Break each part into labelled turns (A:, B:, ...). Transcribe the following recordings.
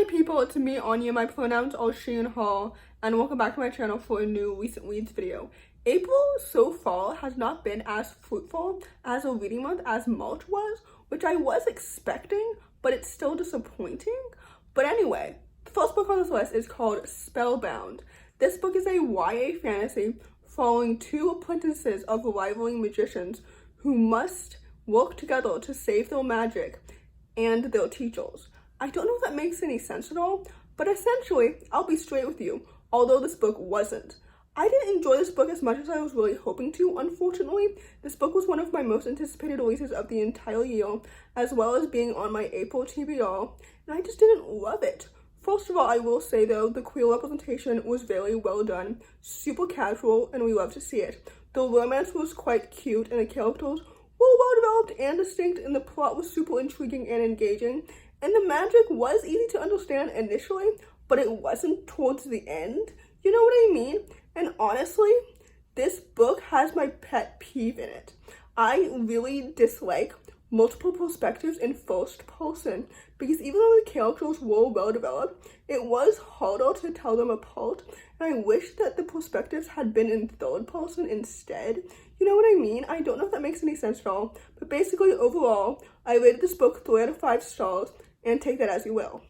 A: people, it's me, Anja. My pronouns are she and her, and welcome back to my channel for a new recent reads video. April so far has not been as fruitful as a reading month as March was, which I was expecting, but it's still disappointing. But anyway, the first book on this list is called Spellbound. This book is a YA fantasy following two apprentices of rivaling magicians who must work together to save their magic and their teachers. I don't know if that makes any sense at all, but essentially, I'll be straight with you, although this book wasn't. I didn't enjoy this book as much as I was really hoping to, unfortunately. This book was one of my most anticipated releases of the entire year, as well as being on my April TBR, and I just didn't love it. First of all, I will say though, the queer representation was very well done, super casual, and we love to see it. The romance was quite cute, and the characters were well developed and distinct, and the plot was super intriguing and engaging. And the magic was easy to understand initially, but it wasn't towards the end. You know what I mean? And honestly, this book has my pet peeve in it. I really dislike multiple perspectives in first person, because even though the characters were well developed, it was harder to tell them apart, and I wish that the perspectives had been in third person instead. You know what I mean? I don't know if that makes any sense at all, but basically overall, I rated this book 3 out of 5 stars, and take that as you will.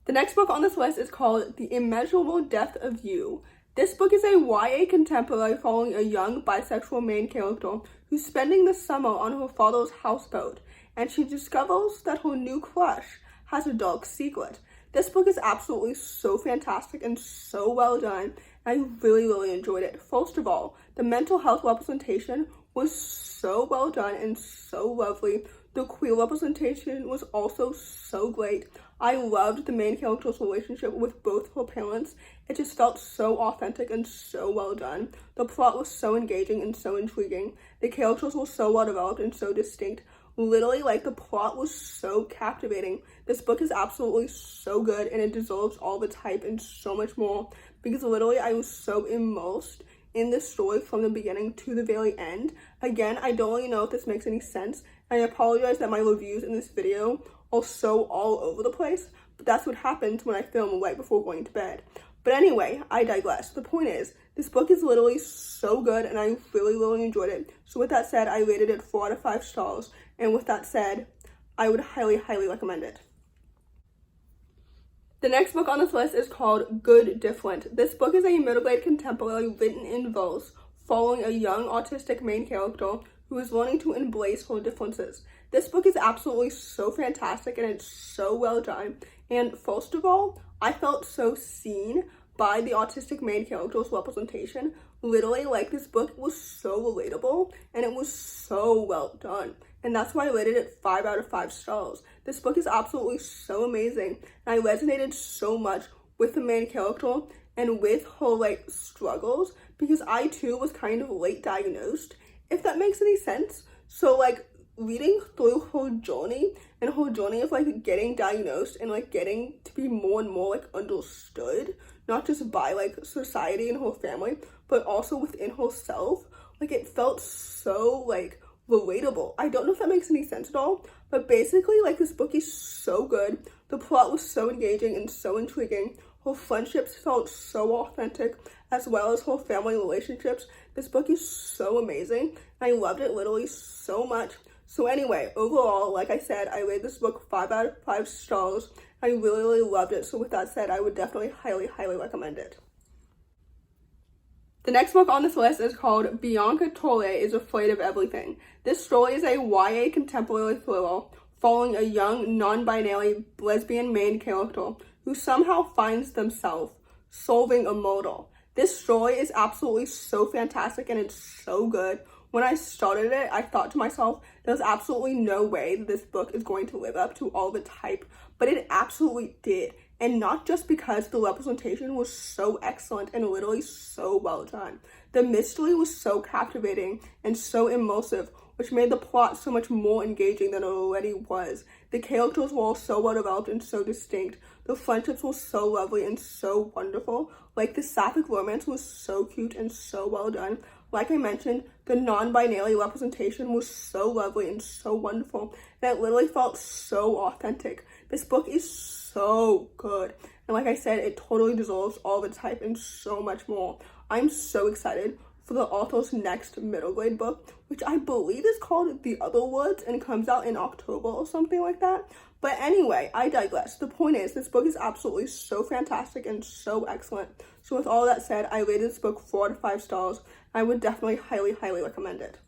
A: The next book on this list is called The Immeasurable Depth of You. This book is a YA contemporary following a young bisexual main character who's spending the summer on her father's houseboat, and she discovers that her new crush has a dark secret. This book is absolutely so fantastic and so well done. I really enjoyed it. First of all, the mental health representation was so well done and so lovely. The queer representation was also so great. I loved the main character's relationship with both her parents. It just felt so authentic and so well done. The plot was so engaging and so intriguing. The characters were so well developed and so distinct. Literally, the plot was so captivating. This book is absolutely so good, and it deserves all the hype and so much more, because literally I was so immersed in this story from the beginning to the very end. Again, I don't really know if this makes any sense. I apologize that my reviews in this video are so all over the place, but that's what happens when I film right before going to bed. But anyway, I digress. The point is, this book is literally so good, and I really enjoyed it. So with that said, I rated it 4 out of 5 stars, and with that said, I would highly recommend it. The next book on this list is called Good Different. This book is a middle-grade contemporary written in verse, following a young autistic main character who is learning to embrace her differences. This book is absolutely so fantastic, and it's so well done. And first of all, I felt so seen by the autistic main character's representation. Literally, this book was so relatable, and it was so well done. And that's why I rated it 5 out of 5 stars. This book is absolutely so amazing, and I resonated so much with the main character and with her, struggles, because I, too, was kind of late diagnosed, if that makes any sense. So, reading through her journey and her journey of, getting diagnosed and, getting to be more and more, understood, not just by, society and her family, but also within herself, it felt so, relatable. I don't know if that makes any sense at all, but basically, this book is so good. The plot was so engaging and so intriguing. Her friendships felt so authentic, as well as her family relationships. This book is so amazing. I loved it literally so much. So anyway, overall, like I said, I rated this book 5 out of 5 stars. I really loved it. So with that said, I would definitely highly recommend it. The next book on this list is called Bianca Torre is Afraid of Everything. This story is a YA contemporary thriller following a young, non-binary lesbian main character who somehow finds themselves solving a murder. This story is absolutely so fantastic, and it's so good. When I started it, I thought to myself, there's absolutely no way that this book is going to live up to all the hype, but it absolutely did. And not just because the representation was so excellent and literally so well done. The mystery was so captivating and so immersive, which made the plot so much more engaging than it already was. The characters were all so well developed and so distinct. The friendships were so lovely and so wonderful. The sapphic romance was so cute and so well done. Like I mentioned, the non-binary representation was so lovely and so wonderful, and it literally felt so authentic. This book is so good. And like I said, it totally deserves all of its hype and so much more. I'm so excited for the author's next middle grade book, which I believe is called The Other Woods and comes out in October or something like that. But anyway, I digress. The point is, this book is absolutely so fantastic and so excellent. So with all that said, I rated this book 4 out of 5 stars. I would definitely highly recommend it.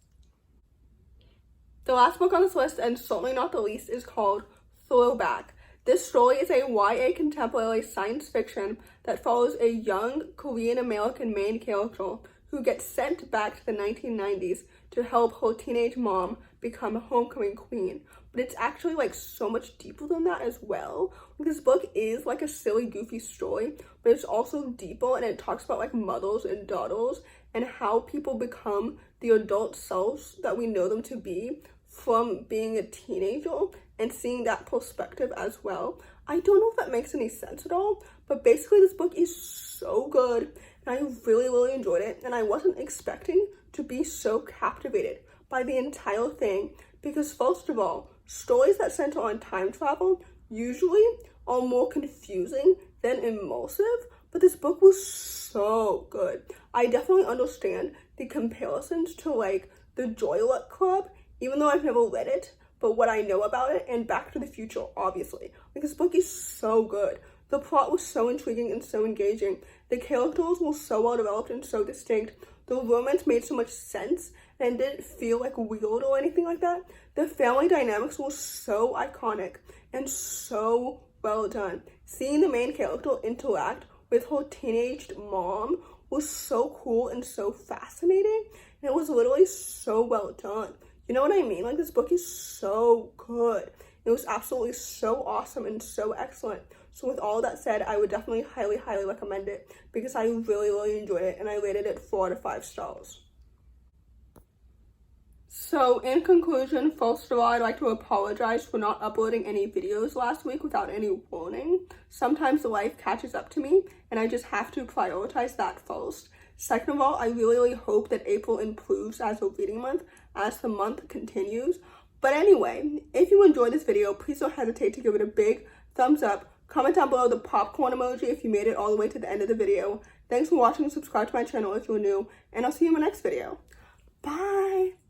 A: The last book on this list, and certainly not the least, is called Throwback. This story is a YA contemporary science fiction that follows a young Korean-American main character who gets sent back to the 1990s to help her teenage mom become a homecoming queen. But it's actually like so much deeper than that as well. This book is like a silly, goofy story, but it's also deeper, and it talks about like mothers and daughters and how people become the adult selves that we know them to be from being a teenager and seeing that perspective as well. I don't know if that makes any sense at all, but basically this book is so good and I really enjoyed it, and I wasn't expecting to be so captivated by the entire thing because, first of all, stories that center on time travel usually are more confusing than immersive, but this book was so good. I definitely understand the comparisons to like the Joy Luck Club, even though I've never read it, but what I know about it, and Back to the Future, obviously. Like, this book is so good. The plot was so intriguing and so engaging. The characters were so well developed and so distinct. The romance made so much sense and didn't feel like weird or anything like that. The family dynamics were so iconic and so well done. Seeing the main character interact with her teenaged mom was so cool and so fascinating. And it was literally so well done. You know what I mean? Like, this book is so good. It was absolutely so awesome and so excellent. So with all that said, I would definitely highly recommend it because I really enjoyed it, and I rated it 4 out of 5 stars. So in conclusion, first of all, I'd like to apologize for not uploading any videos last week without any warning. Sometimes life catches up to me and I just have to prioritize that first. Second of all, I really hope that April improves as a reading month as the month continues. But anyway, if you enjoyed this video, please don't hesitate to give it a big thumbs up. Comment down below the popcorn emoji if you made it all the way to the end of the video. Thanks for watching and subscribe to my channel if you're new, and I'll see you in my next video. Bye!